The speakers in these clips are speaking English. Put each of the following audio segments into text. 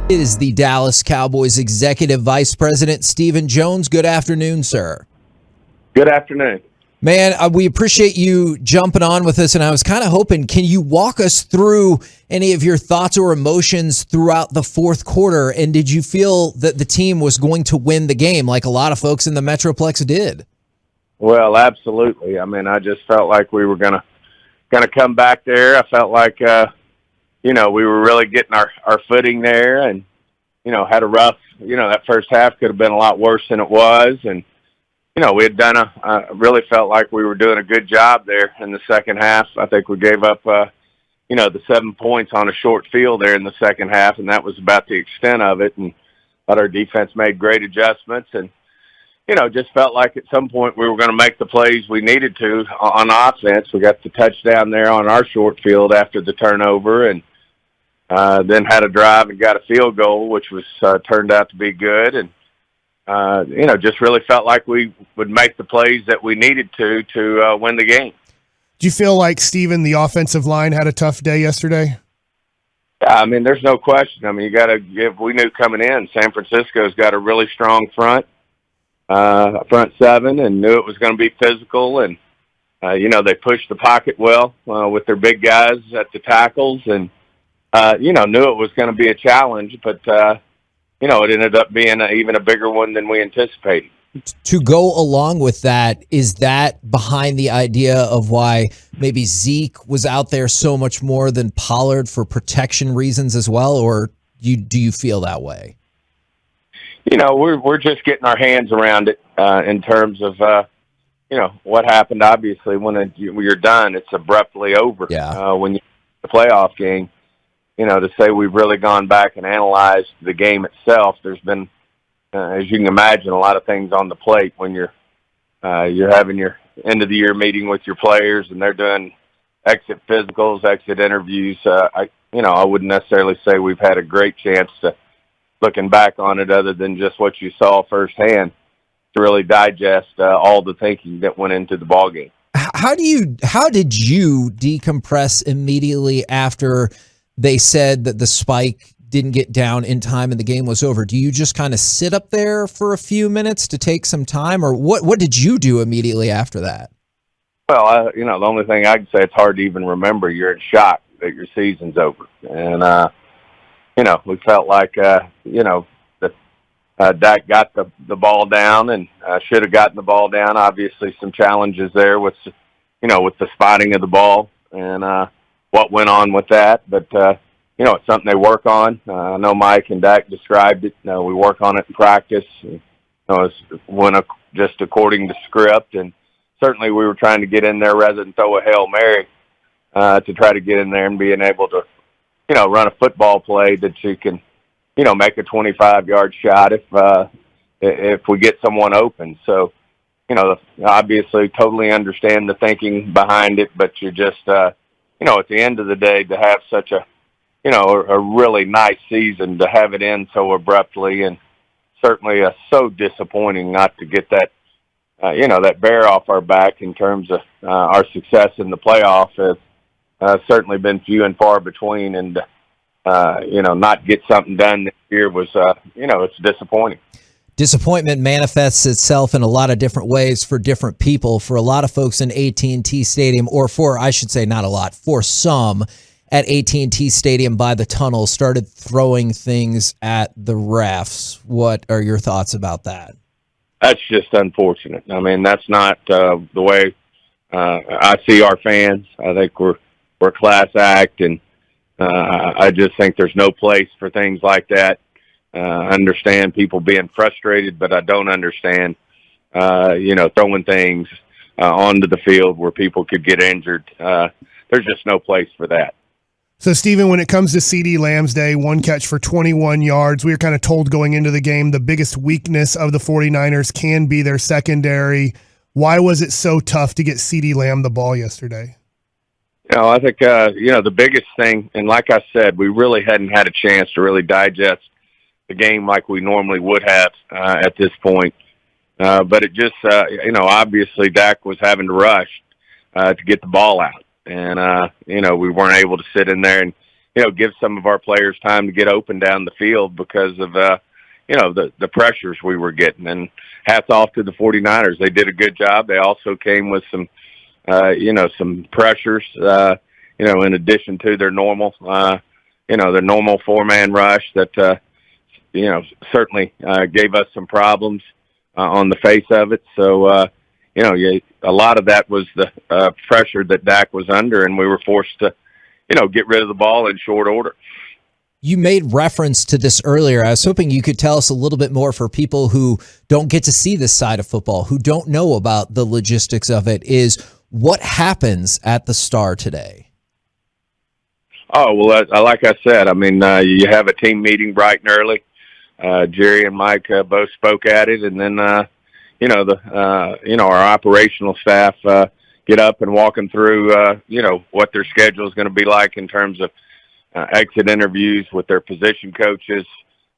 It is the Dallas Cowboys Executive Vice President, Stephen Jones. Good afternoon, sir. Good afternoon. Man, we appreciate you jumping on with us, and I was kind of hoping, can you walk us through any of your thoughts or emotions throughout the fourth quarter, and did you feel that the team was going to win the game like a lot of folks in the Metroplex did? Well, absolutely. I mean, I just felt like we were gonna come back there. I felt like we were really getting our footing there, and had a rough. That first half could have been a lot worse than it was, and we had done really felt like we were doing a good job there in the second half. I think we gave up the 7 points on a short field there in the second half, and that was about the extent of it. And thought our defense made great adjustments, and just felt like at some point we were going to make the plays we needed to on offense. We got the touchdown there on our short field after the turnover, and then had a drive and got a field goal, which was turned out to be good. And, just really felt like we would make the plays that we needed to win the game. Do you feel like, Stephen, the offensive line had a tough day yesterday? Yeah, I mean, there's no question. I mean, you got to give – we knew coming in San Francisco's got a really strong front seven, and knew it was going to be physical. And, they pushed the pocket well with their big guys at the tackles, and, knew it was going to be a challenge, but, it ended up being even a bigger one than we anticipated. To go along with that, is that behind the idea of why maybe Zeke was out there so much more than Pollard for protection reasons as well, or do you feel that way? We're just getting our hands around it in terms of, what happened. Obviously, when you're done, it's abruptly over. Yeah. When you the playoff game, to say we've really gone back and analyzed the game itself, there's been, as you can imagine, a lot of things on the plate when you're having your end of the year meeting with your players and they're doing exit physicals, exit interviews. I wouldn't necessarily say we've had a great chance to, looking back on it, other than just what you saw firsthand, to really digest all the thinking that went into the ball game. How did you decompress immediately after they said that the spike didn't get down in time and the game was over? Do you just kind of sit up there for a few minutes to take some time, or what did you do immediately after that? Well, the only thing I can say, it's hard to even remember. You're in shock that your season's over. And, we felt like, that Dak got the ball down and should have gotten the ball down. Obviously some challenges there with the spotting of the ball and what went on with that. But, it's something they work on. I know Mike and Dak described it. We work on it in practice. It went just according to script. And certainly we were trying to get in there rather than throw a Hail Mary to try to get in there and being able to, run a football play that you can, make a 25-yard shot if we get someone open. So, obviously totally understand the thinking behind it, but you're just, at the end of the day, to have such a really nice season, to have it end so abruptly, and certainly so disappointing not to get that, that bear off our back in terms of our success in the playoff has certainly been few and far between, and, not get something done this year was, it's disappointing. Disappointment manifests itself in a lot of different ways for different people. For a lot of folks in AT&T Stadium, or for, I should say not a lot, for some at AT&T Stadium by the tunnel, started throwing things at the refs. What are your thoughts about that? That's just unfortunate. I mean, that's not the way I see our fans. I think we're a class act, and I just think there's no place for things like that. I understand people being frustrated, but I don't understand, throwing things onto the field where people could get injured. There's just no place for that. So, Stephen, when it comes to CeeDee Lamb's day, one catch for 21 yards, we were kind of told going into the game the biggest weakness of the 49ers can be their secondary. Why was it so tough to get CeeDee Lamb the ball yesterday? I think, the biggest thing, and like I said, we really hadn't had a chance to really digest the game like we normally would have at this point. But it just, obviously Dak was having to rush to get the ball out. And, we weren't able to sit in there and give some of our players time to get open down the field because of, the pressures we were getting. And hats off to the 49ers. They did a good job. They also came with some, some pressures, in addition to their normal, their normal 4-man rush that, certainly gave us some problems on the face of it. So, a lot of that was the pressure that Dak was under, and we were forced to, get rid of the ball in short order. You made reference to this earlier. I was hoping you could tell us a little bit more for people who don't get to see this side of football, who don't know about the logistics of it, is what happens at the Star today? Oh, well, like I said, you have a team meeting bright and early. Jerry and Mike both spoke at it, and then, our operational staff get up and walk them through, what their schedule is going to be like in terms of exit interviews with their position coaches,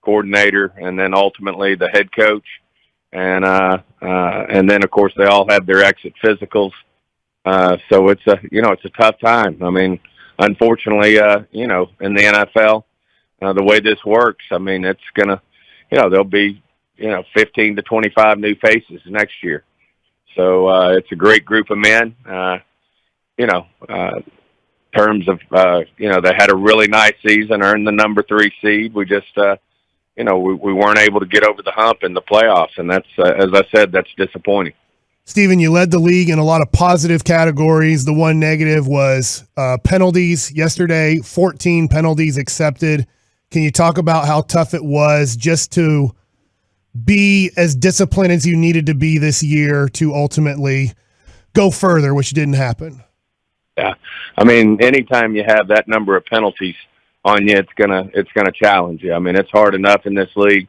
coordinator, and then ultimately the head coach. And then, of course, they all have their exit physicals. So it's a tough time. Unfortunately, in the NFL, the way this works, it's going to, there'll be, 15 to 25 new faces next year. So it's a great group of men, terms of, they had a really nice season, earned the number 3 seed. We just, we weren't able to get over the hump in the playoffs. And that's, as I said, that's disappointing. Stephen, you led the league in a lot of positive categories. The one negative was penalties. Yesterday, 14 penalties accepted. Can you talk about how tough it was just to be as disciplined as you needed to be this year to ultimately go further, which didn't happen? Yeah. Anytime you have that number of penalties on you, it's gonna challenge you. It's hard enough in this league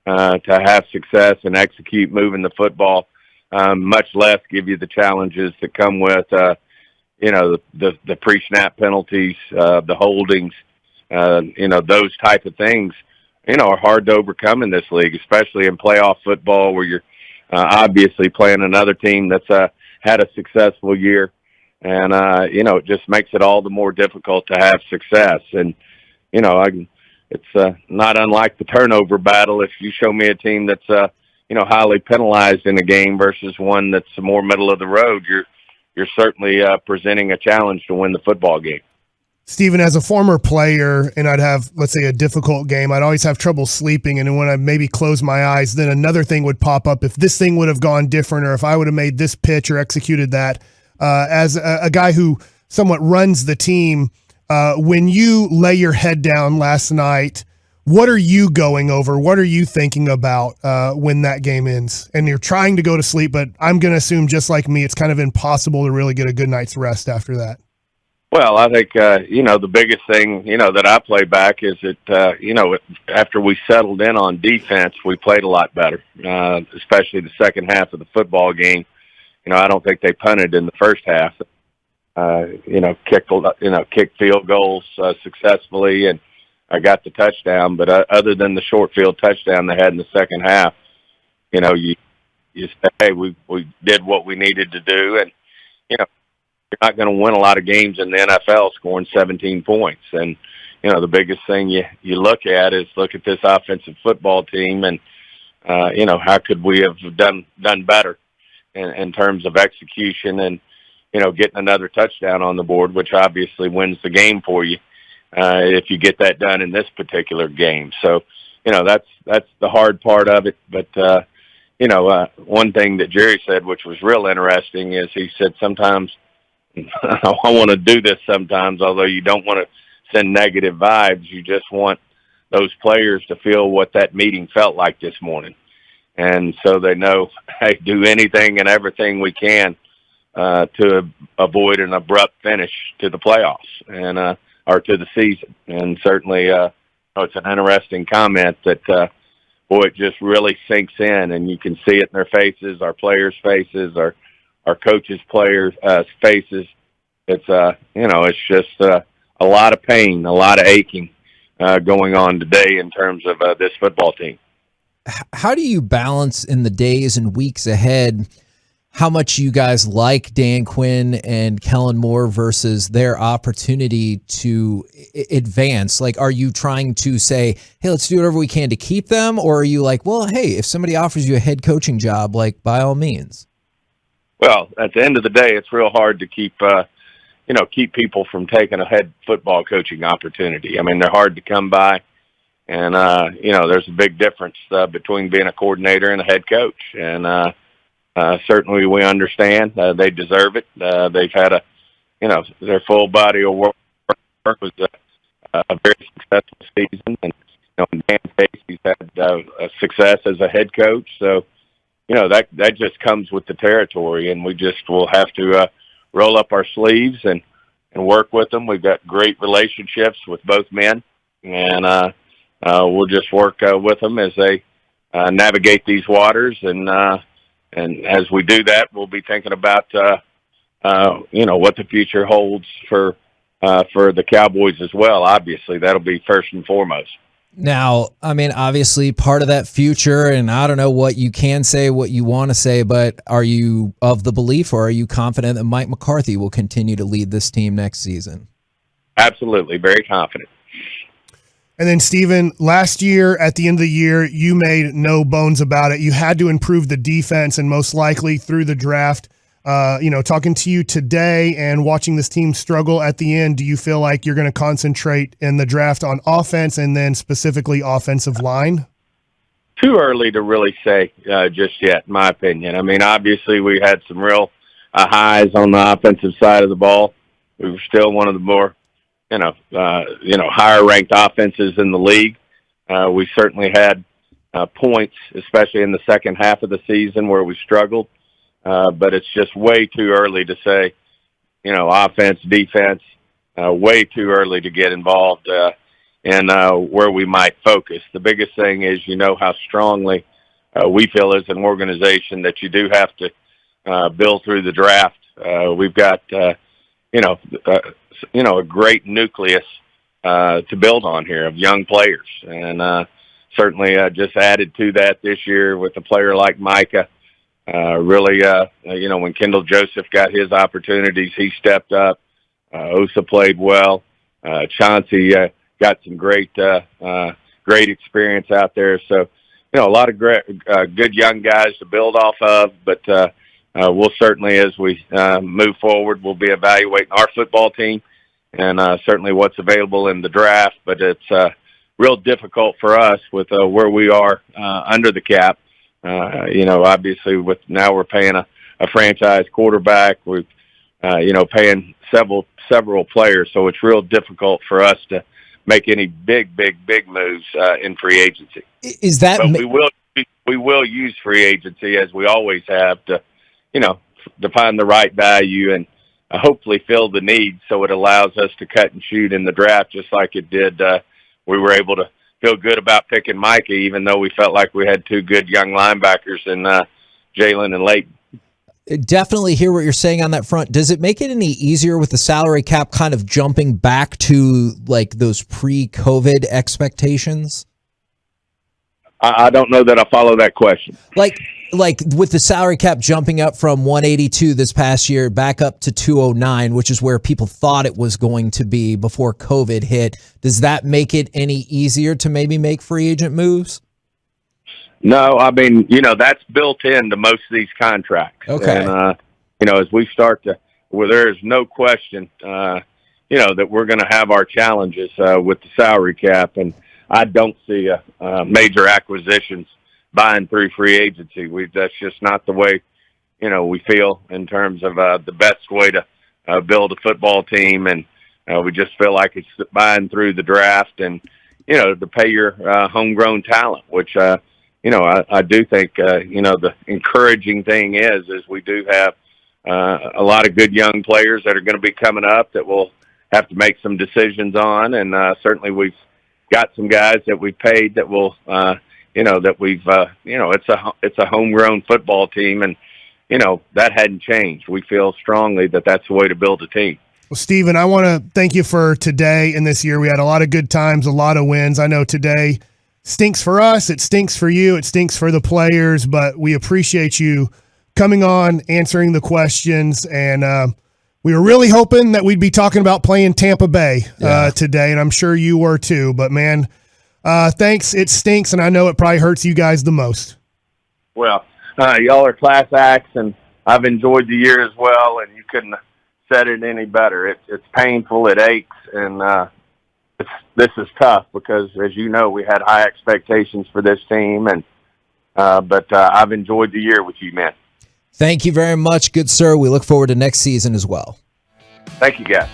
to have success and execute moving the football. Much less give you the challenges that come with, the pre-snap penalties, the holdings, those type of things, are hard to overcome in this league, especially in playoff football where you're obviously playing another team that's had a successful year. And, it just makes it all the more difficult to have success. And, it's not unlike the turnover battle. If you show me a team that's, highly penalized in a game versus one that's more middle of the road, you're certainly presenting a challenge to win the football game. Stephen, as a former player, and I'd have, let's say, a difficult game, I'd always have trouble sleeping. And when I maybe close my eyes, then another thing would pop up. If this thing would have gone different, or if I would have made this pitch or executed that, as a guy who somewhat runs the team, when you lay your head down last night, what are you going over? What are you thinking about when that game ends? And you're trying to go to sleep, but I'm going to assume, just like me, it's kind of impossible to really get a good night's rest after that. Well, I think, the biggest thing, that I play back is that, after we settled in on defense, we played a lot better, especially the second half of the game. I don't think they punted in the first half, kicked field goals successfully, and I got the touchdown. But other than the short field touchdown they had in the second half, you say, hey, we did what we needed to do. And, you're not going to win a lot of games in the NFL scoring 17 points. And, the biggest thing you look at this offensive football team and, how could we have done better in terms of execution and, getting another touchdown on the board, which obviously wins the game for you if you get that done in this particular game. So, that's the hard part of it. But, one thing that Jerry said, which was real interesting, is he said sometimes I want to do this sometimes, although you don't want to send negative vibes. You just want those players to feel what that meeting felt like this morning. And so they know, hey, do anything and everything we can to avoid an abrupt finish to the playoffs and or to the season. And certainly it's an interesting comment that, it just really sinks in, and you can see it in their faces, our players' faces, our coaches' players' faces. It's, it's just a lot of pain, a lot of aching going on today in terms of this football team. How do you balance in the days and weeks ahead how much you guys like Dan Quinn and Kellen Moore versus their opportunity to advance. Like, are you trying to say, hey, let's do whatever we can to keep them? Or are you like, well, hey, if somebody offers you a head coaching job, like, by all means? Well, at the end of the day, it's real hard to keep people from taking a head football coaching opportunity. I mean, they're hard to come by. And, there's a big difference between being a coordinator and a head coach. And certainly we understand they deserve it. They've had their full body of work was a very successful season. And, in Dan's case, he's had a success as a head coach. So, that just comes with the territory. And we just will have to roll up our sleeves and work with them. We've got great relationships with both men. And, we'll just work with them as they navigate these waters, and as we do that, we'll be thinking about what the future holds for the Cowboys as well. Obviously, that'll be first and foremost. Now, I mean, obviously, part of that future, and I don't know what you can say, what you want to say, but are you of the belief, or are you confident that Mike McCarthy will continue to lead this team next season? Absolutely, very confident. And then, Stephen, last year, at the end of the year, you made no bones about it. You had to improve the defense, and most likely through the draft. Talking to you today and watching this team struggle at the end, do you feel like you're going to concentrate in the draft on offense and then specifically offensive line? Too early to really say just yet, in my opinion. I mean, obviously, we had some real highs on the offensive side of the ball. We were still one of the more higher ranked offenses in the league. We certainly had points, especially in the second half of the season, where we struggled. But it's just way too early to say, offense, defense, way too early to get involved in where we might focus. The biggest thing is, how strongly we feel as an organization that you do have to build through the draft. We've got, a great nucleus to build on here of young players. And certainly just added to that this year with a player like Micah. When Kendall Joseph got his opportunities, he stepped up. Osa played well. Chauncey got some great experience out there. So, a lot of great, good young guys to build off of. But we'll certainly, as we move forward, we'll be evaluating our football team and certainly what's available in the draft. But it's real difficult for us with where we are under the cap. Obviously now we're paying a franchise quarterback. We're, paying several players. So it's real difficult for us to make any big moves in free agency. Is that, but we will use free agency as we always have to, to find the right value and hopefully fill the need. So it allows us to cut and shoot in the draft, just like it did. We were able to feel good about picking Micah, even though we felt like we had two good young linebackers in Jalen and Leighton. Definitely hear what you're saying on that front. Does it make it any easier with the salary cap kind of jumping back to like those pre-COVID expectations? I don't know that I follow that question. Like with the salary cap jumping up from 182 this past year back up to 209, which is where people thought it was going to be before COVID hit. Does that make it any easier to maybe make free agent moves? No, I mean, that's built into most of these contracts. Okay. And, as we start to, there is no question, that we're going to have our challenges with the salary cap. And I don't see major acquisitions buying through free agency. That's just not the way, we feel in terms of the best way to build a football team. And we just feel like it's buying through the draft and, to pay your homegrown talent, which, I do think, the encouraging thing is we do have a lot of good young players that are going to be coming up that we'll have to make some decisions on. And certainly we've got some guys that we paid that will, that we've, it's a homegrown football team. And, that hadn't changed. We feel strongly that that's the way to build a team. Well, Stephen, I want to thank you for today and this year. We had a lot of good times, a lot of wins. I know today stinks for us. It stinks for you. It stinks for the players, but we appreciate you coming on, answering the questions, and we were really hoping that we'd be talking about playing Tampa Bay today, and I'm sure you were too. But, man, thanks. It stinks, and I know it probably hurts you guys the most. Well, y'all are class acts, and I've enjoyed the year as well, and you couldn't have said it any better. It's painful, it aches, and this is tough because, as you know, we had high expectations for this team, and but I've enjoyed the year with you, man. Thank you very much, good sir. We look forward to next season as well. Thank you, guys.